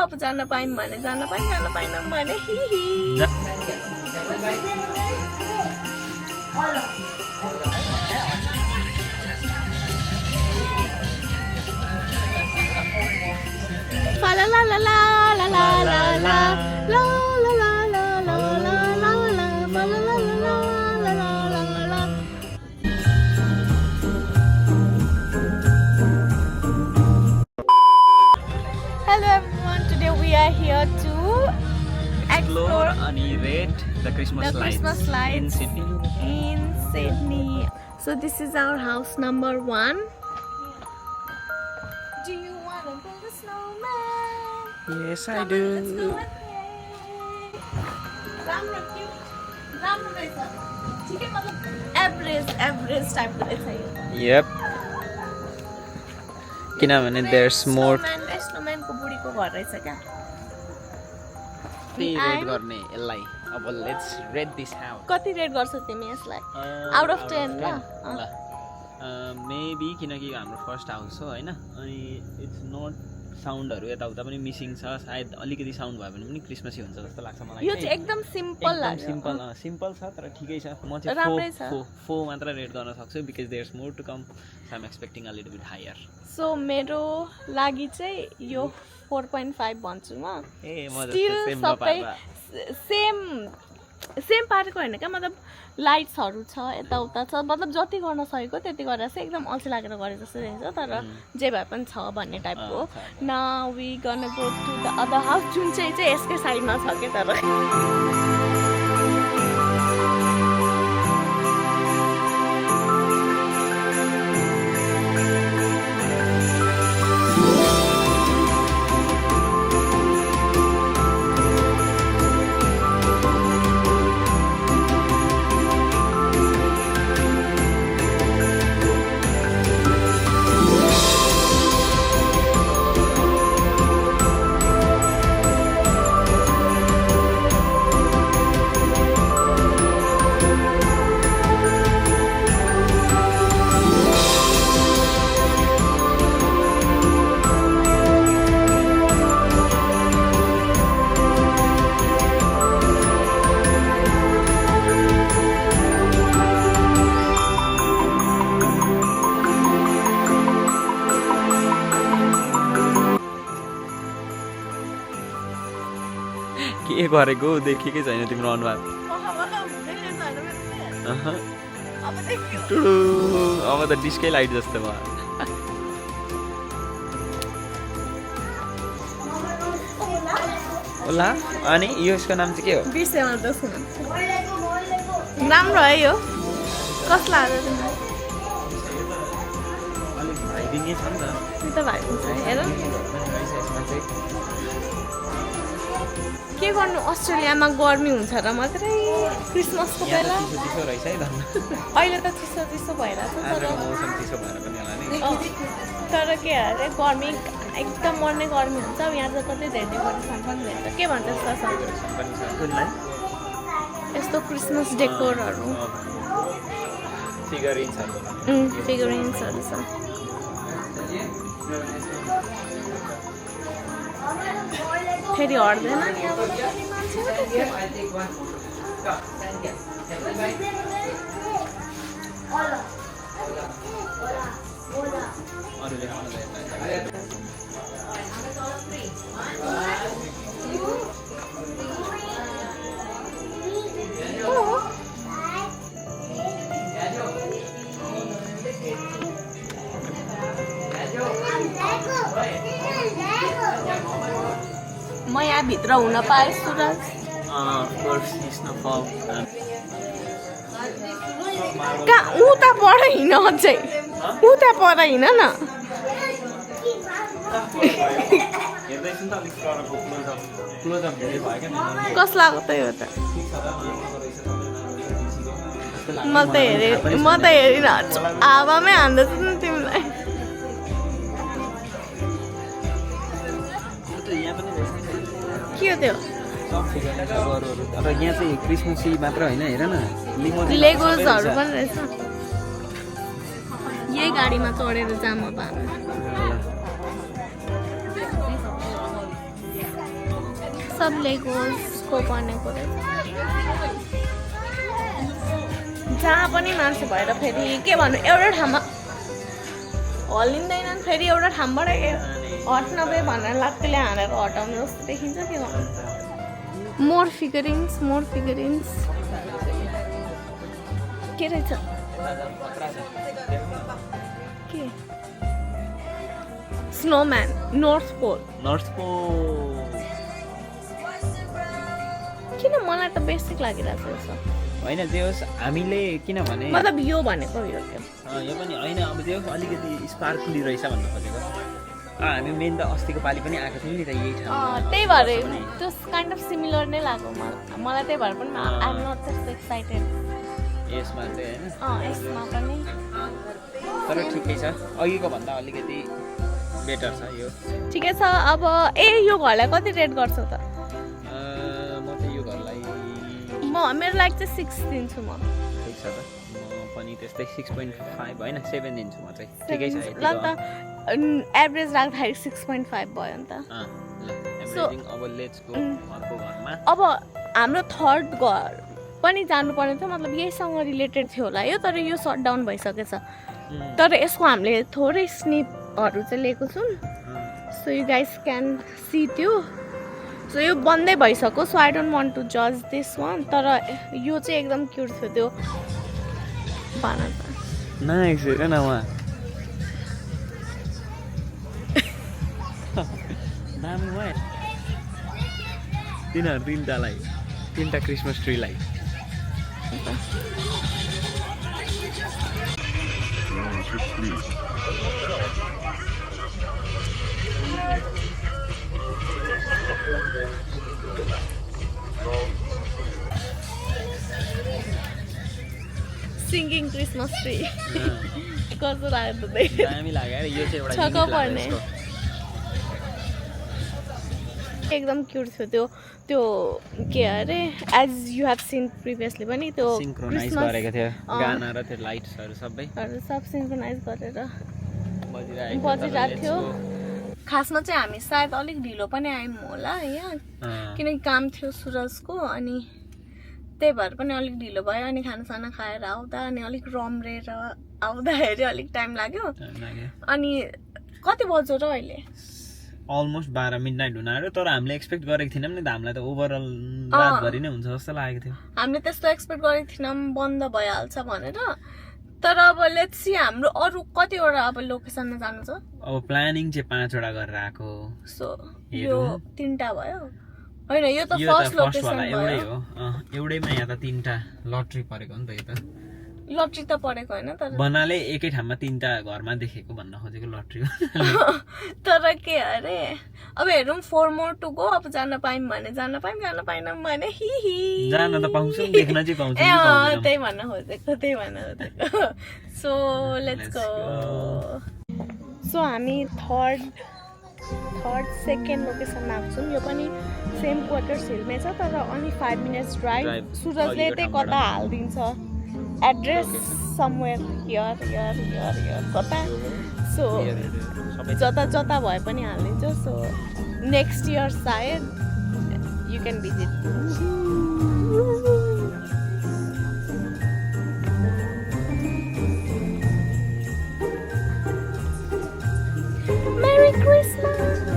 अब जान पाइन् भने जान पाइनँ भने la la la la la la la la la la la la la la la la la. Hello everyone, today we are here to explore and rate the Christmas lights in Sydney. So this is our house number 1. Do you want to build a snowman? Yes, I do. Average type को रहेछ यो. Yep. किनभने there's more. Snowman को बुढीको घर रहेछ क्या. Rate गर्ने यसलाई. अब let's rate this house. कति रेट गर्छौ तिमी यसलाई? Out of 10 ल. Maybe किनकि हाम्रो फर्स्ट हाउस हो हैन अनि इट्स नट साउन्डहरु यताउता पनि मिसिङ छ सायद अलिकति साउन्ड भयो भने पनि क्रिसमसै हुन्छ जस्तो लाग्छ मलाई यो चाहिँ एकदम सिम्पल लाग्छ सिम्पल छ तर ठिकै छ म चाहिँ 4 मात्र रेट गर्न सक्छु because there's more to come so I am expecting a little bit higher so मेरो लागि चाहिँ यो 4.5 भन्छु म ए म जस्तो सेम पारेको हैन क्या मतलब लाइट्सहरु छ यताउता छ मतलब जति गर्न सकेको त्यति गरेर चाहिँ एकदम अल्छी लागेर गरे जस्तो रहेछ तर जे भए पनि छ भन्ने टाइपको now we gonna go to the other house जुन चाहिँ यसकै साइडमा छ के तर के गरेको देखेकै छैन तिम्रो अनुहार अब त डिस्कै लाइट जस्तो भयो होला अनि यसको नाम चाहिँ के हो बिर्सेमा जस्तो राम्रो है यो कसला आयो तिमीलाई भाइदिने छ नि त भाइको छ हेर के गर्नु अस्ट्रेलियामा गर्मी हुन्छ र मात्रै क्रिसमसको बेला अहिले त चिसो भइरहेको छ तर के अरे गर्मी एकदम मर्ने गर्मी हुन्छ अब यहाँ चाहिँ कतै धेरै डेकोरेसन पनि हुन्छ के भन्छ यस्तो क्रिसमस डेकोरहरू फिगरिन्सहरू छ फेरि हट्दैन म यहाँ भित्र हुन पाएँ सुरज कहाँ उता पर हिँड अझै उता पर हिँड न कसलाको त यो त म त हेरिनँ हावामै हान्दैछु नि तिमीलाई के हो त्यो तर यहाँ चाहिँ क्रिसमसी मात्र होइन हेर न लेगोजहरू पनि रहेछ यही गाडीमा चढेर जाम अब सब लेगोसको बनेको रहेछ। जहाँ पनि मान्छे भएर फेरि के भन्नु एउटा ठाउँमा हल्लिँदैनन्, फेरि एउटा ठाउँबाट हट्नबे भनेर लात्तीले हानेर हटाउने जस्तो देखिन्छ। के भन्नु, मोर फिगरिङ्स के रहेछ के स्नोम्यान नर्थ पोल किन मलाई त बेसिक लागिरहेको छ यसो। होइन जे होस् हामीले किनभने मतलब यो भनेको यो यो पनि होइन, अब जे होस् अलिकति स्पार्कली रहेछ भन्न खोजेको। हामी मेन त अस्तिको पालि पनि आएको थियौँ नि त यही ठाउँमा, त्यही भएर त्यो काइन्ड अफ सिमिलर नै लाग्यो मलाई त्यही भएर पनि आई एम नट त्यस्तो एक्साइटेड यसमा चाहिँ होइन। यसमा पनि तर ठिकै छ, अघिको भन्दा अलिकति बेटर छ यो। ठिकै छ। अब यो घरलाई कति रेट गर्छौ त? म चाहिँ यो घरलाई मेरो लागि चाहिँ 6 दिन्छु म। ठिक छ त, म पनि त्यस्तै 6.5 होइन 7 दिन्छु म चाहिँ। ठिकै छ ल त एभरेज राख्दाखेरि 6.5 भयो नि त। अब लेट्स गो अर्को घरमा। अब हाम्रो थर्ड घर पनि जानुपर्ने थियो, मतलब यहीसँग रिलेटेड थियो होला यो, तर यो सट डाउन भइसकेछ। तर यसको हामीले थोरै स्निपहरू चाहिँ लिएको छौँ, so you guys can see त्यो। सो यो बन्दै भइसक्यो, so I don't want to जज दिस वान। तर यो चाहिँ एकदम क्युट थियो त्यो बाना त। नाइस हेर न उहाँ दामी भयो तिनीहरू तिनवटा क्रिसमस ट्रीलाई। सिङ्गिङ क्रिसमस ट्री कस्तो लाग्यो त दामी लाग्यो यो चाहिँ एउटा छक्क पर्ने एकदम क्युट थियो त्यो के अरे as you have seen previously पनि त्यो सिन्क्रोनाइज गरेको थियो गाना र त्यो लाइट्सहरू सबै सब सिन्क्रोनाइज गरेर बजिरहेको थियो। खासमा चाहिँ हामी सायद अलिक ढिलो पनि आयौँ होला यहाँ, किनकि काम थियो सुरजको, अनि त्यही भएर पनि अलिक ढिलो भयो। अनि खानासाना खाएर आउँदा अनि अलिक रम्रेर आउँदाखेरि अलिक टाइम लाग्यो। अनि कति बज्यो र अहिले? अलमोस्ट 12 मिडनाइट हुन आयो। तर हामीले एक्सपेक्ट गरेको थिएनौँ नि त, हामीलाई त ओभरअल रातभरि नै हुन्छ जस्तो लागेको थियो। हामीले त्यस्तो एक्सपेक्ट गरेको थिएनौँ बन्द भइहाल्छ भनेर। तर अब लेट्स सी हाम्रो अरू कतिवटा अब लोकेसनमा जानु छ। अब प्लानिङ चाहिँ 5 वटा गरेर आएको, सो यो 3टा भयो होइन, यो त फर्स्ट लोकेसन एउटै हो। एउटैमा यहाँ त 3टा लट्री परेको हो नि त। यो त लट्री त परेको होइन, तर बनाले एकै ठाउँमा 3टा घरमा देखेको भन्न खोजेको लट्री। तर के अरे अब हेरौँ 4 more to go। अब जान पायौँ भने जान पायौँ, जान पाएनौँ भने हि जान त पाउँछौँ, देख्न चाहिँ पाउँछौँ। त्यही भन्न खोजेको। So let's go. सो हामी थर्ड सेकेन्ड लोकेसनमा आएको छौँ। यो पनि सेम क्वार्टर्स हिलमै छ, तर अनि 5 minutes ड्राइभ। सुरजले चाहिँ कता हालिदिन्छ एड्रेस समवेयर हियर कता, सो जता भए पनि हालिदिन्छ। सो नेक्स्ट इयर सायद you can visit. Merry Christmas.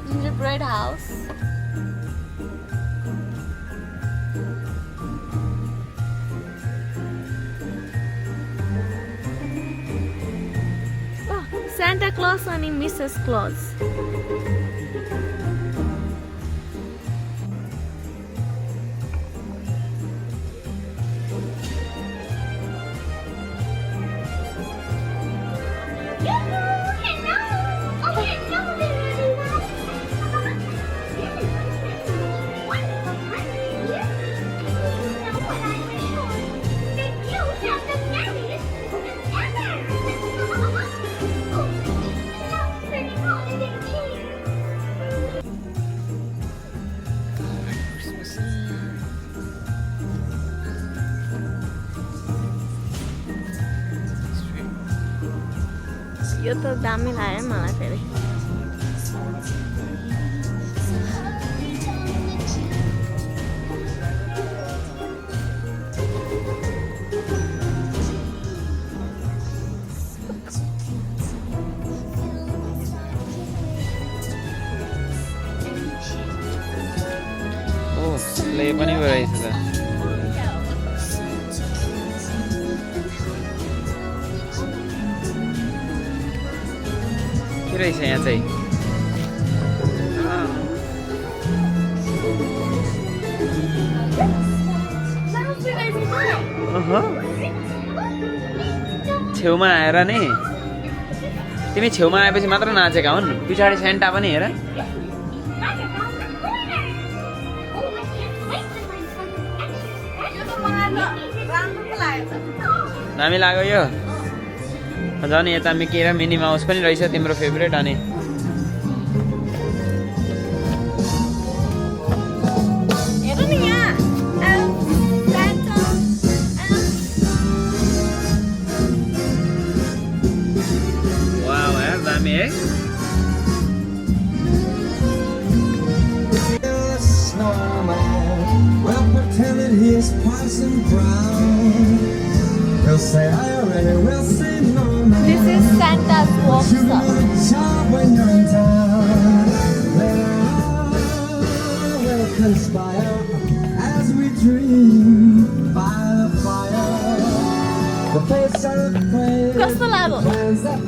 Gingerbread house. Oh, Santa Claus and Mrs. Claus. यो त दामी लाग्यो मलाई फेरि ओ स्ले पनि रहेछ त के रहेछ यहाँ चाहिँ छेउमा आएर नि तिमी छेउमा आएपछि मात्र नाचेका हुन् पछाडि सेन्टा पनि हेर दामी लाग्यो यो झन् यता मिकी र मिनी माउस पनि रहेछ तिम्रो फेभरेट अनि वाउ यार दामी है Well, pretend that he's Parson Brown. He'll say I already will say no man. This is Santa's You workshop. do a job when you're in town. Later on, we'll conspire as we dream by the fire. The face of the place. कस्तो लाग्यो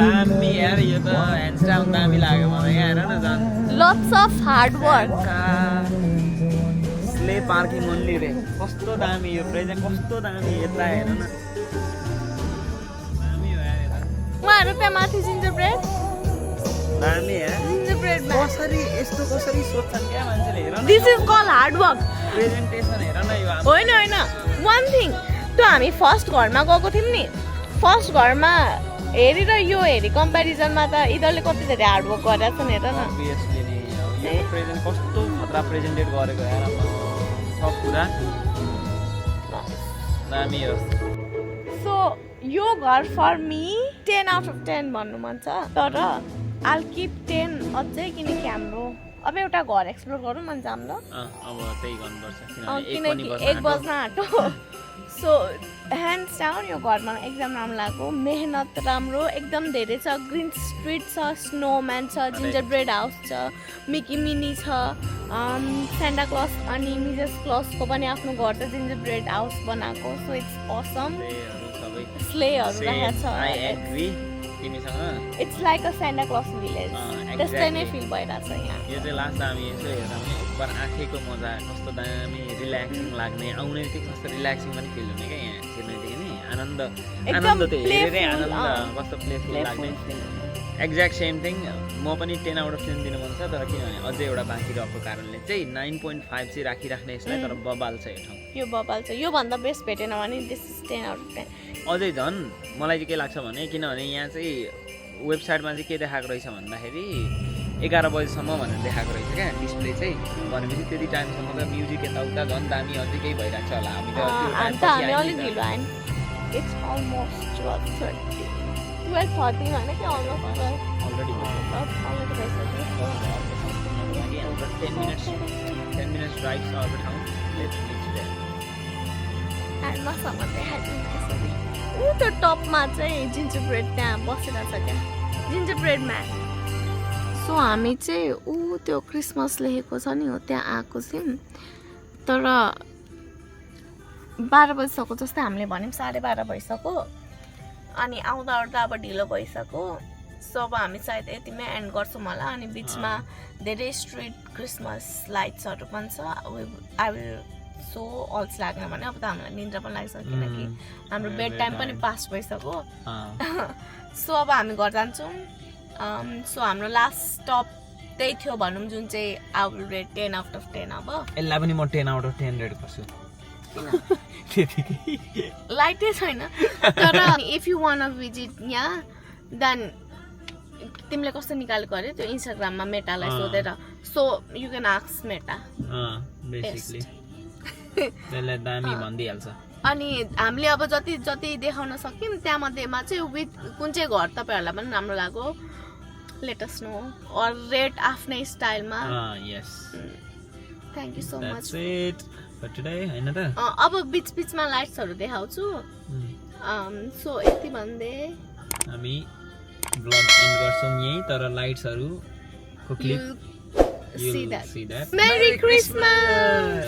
दामी यार यो त hands down दामी लाग्यो मलाई यहाँ हेर न झन् lots of hard work slay parking only रे कस्तो दामी यो प्रेजेन्ट कस्तो दामी यता हेर न दामी हो यार यता उहाँहरू त्यहाँ माथि gingerbread दामी यार gingerbreadमा कसरी यस्तो कसरी सोध्छन् क्या मान्छेले हेर न This is called hard work. Presentation हेर न यो हाम्रो होइन होइन वान थिङ त्यो हामी फर्स्ट घरमा गएको थियौँ नि फर्स्ट घरमा हेरी र यो हेरी कम्पेरिजनमा त यिनीहरूले कति धेरै हार्डवर्क गरेका छन् हेर न obviously नि अब यो प्रेजेन्ट कस्तो खतरा प्रेजेन्टेड गरेको यार सब कुरा दामी हो सो यो घर फर मी 10 आउट अफ 10 भन्नु मन छ तर आल किप 10 अझै किनकि हाम्रो अब एउटा घर एक्सप्लोर गरौँ मन छ हाम्रो अब त्यही गर्नुपर्छ किनकि 1 बज्न आँटो सो ह्यान्ड्स डाउन यो घरमा एकदम राम्रो लाग्यो मेहनत राम्रो एकदम धेरै छ ग्रिन स्ट्रिट छ स्नोम्यान छ जिन्जरब्रेड हाउस छ मिकी मिनी छ सेन्टा क्लज अनि मिसेस क्लजको पनि आफ्नो घर छ जिन्जरब्रेड हाउस बनाएको सो इट्स असम स्लेहरू राखेको छ it's like a Santa Claus village त्यस्तै नै फिल भइरहेको छ यहाँ यो चाहिँ लास्ट दामी यसो हेर्दा पनि एकबार आँखेको मजा कस्तो दामी रिल्याक्सिङ लाग्ने आउने बित्तिकै कस्तो रिल्याक्सिङ पनि फिल हुने क्या यहाँ छिर्ने बित्तिकै नि आनन्द आनन्द त हेरेरै आनन्द कस्तो प्लेफुल लाग्ने एक्ज्याक्ट सेम थिङ म पनि 10 आउट अफ 10 दिनु मन छ तर किनभने अझै एउटा बाँकी रहेको कारणले चाहिँ 9.5 चाहिँ राखिराख्ने यसलाई तर बबाल छ यो ठाउँ यो बबाल छ योभन्दा बेस्ट भेटेन भने दिस इज 10 आउट अफ 10 अझै झन् मलाई चाहिँ के लाग्छ भने किनभने यहाँ चाहिँ वेबसाइटमा चाहिँ के देखाएको रहेछ भन्दाखेरि 11 बजीसम्म भनेर देखाएको रहेछ क्या डिस्प्ले चाहिँ भनेपछि त्यति टाइमसम्म त म्युजिक यताउता झन् दामी अझै केही भइरहेको छ होला हामी अलिक ढिलो आयौँ इट्स अलमोस्ट 12:30 12:30 होइन कि अलमोस्ट अलरेडी अलरेडी भइसक्यो 10 मिनट्स 10 minutes drive छ अर्को ठाउँ लेट्स मिट देयर मसँग देखाइदिनु त्यसरी ऊ त्यो टपमा चाहिँ जिन्जर ब्रेड त्यहाँ बसिरहेको छ क्या जिन्जर ब्रेड म्यान सो हामी चाहिँ ऊ त्यो क्रिसमस लेखेको छ नि हो त्यहाँ आएको थियौँ तर 12 बजिसक्यो जस्तै हामीले भन्यौँ 12:30 भइसक्यो अनि आउँदा आउँदा अब ढिलो भइसक्यो सो अब हामी सायद यतिमै एन्ड गर्छौँ होला अनि बिचमा धेरै स्ट्रिट क्रिसमस लाइट्सहरू पनि छ आई विल सो अल्छी लाग्ने भने अब त हामीलाई निन्द्रा पनि लाग्छ किनकि हाम्रो बेड टाइम पनि पास भइसक्यो सो अब हामी घर जान्छौँ सो हाम्रो लास्ट स्टप त्यही थियो भनौँ जुन चाहिँ I will rate 10 out of 10 अब यसलाई पनि म 10 आउट अफ 10 रेट गर्छु त्यतिकै लाइटै छैन तर इफ यु वान भिजिट यहाँ देन तिमीले कस्तो निकालेको अरे त्यो इन्स्टाग्राममा मेटालाई सोधेर so you can ask Meta basically त्यसले दामी भनिदिइहाल्छ अनि हामीले अब जति जति देखाउन सक्यौँ त्यहाँ मध्येमा चाहिँ विथ कुन चाहिँ घर तपाईँहरूलाई पनि राम्रो लाग्यो let us know or rate आफ्नै स्टाइलमा यस thank you so much that's it for today हैन त अब बिच बिचमा लाइट्सहरू देखाउँछु सो यति भन्दै हामी ब्लग एन्ड गर्छौँ यही तर लाइट्सहरू को clip see that. see that Merry Christmas!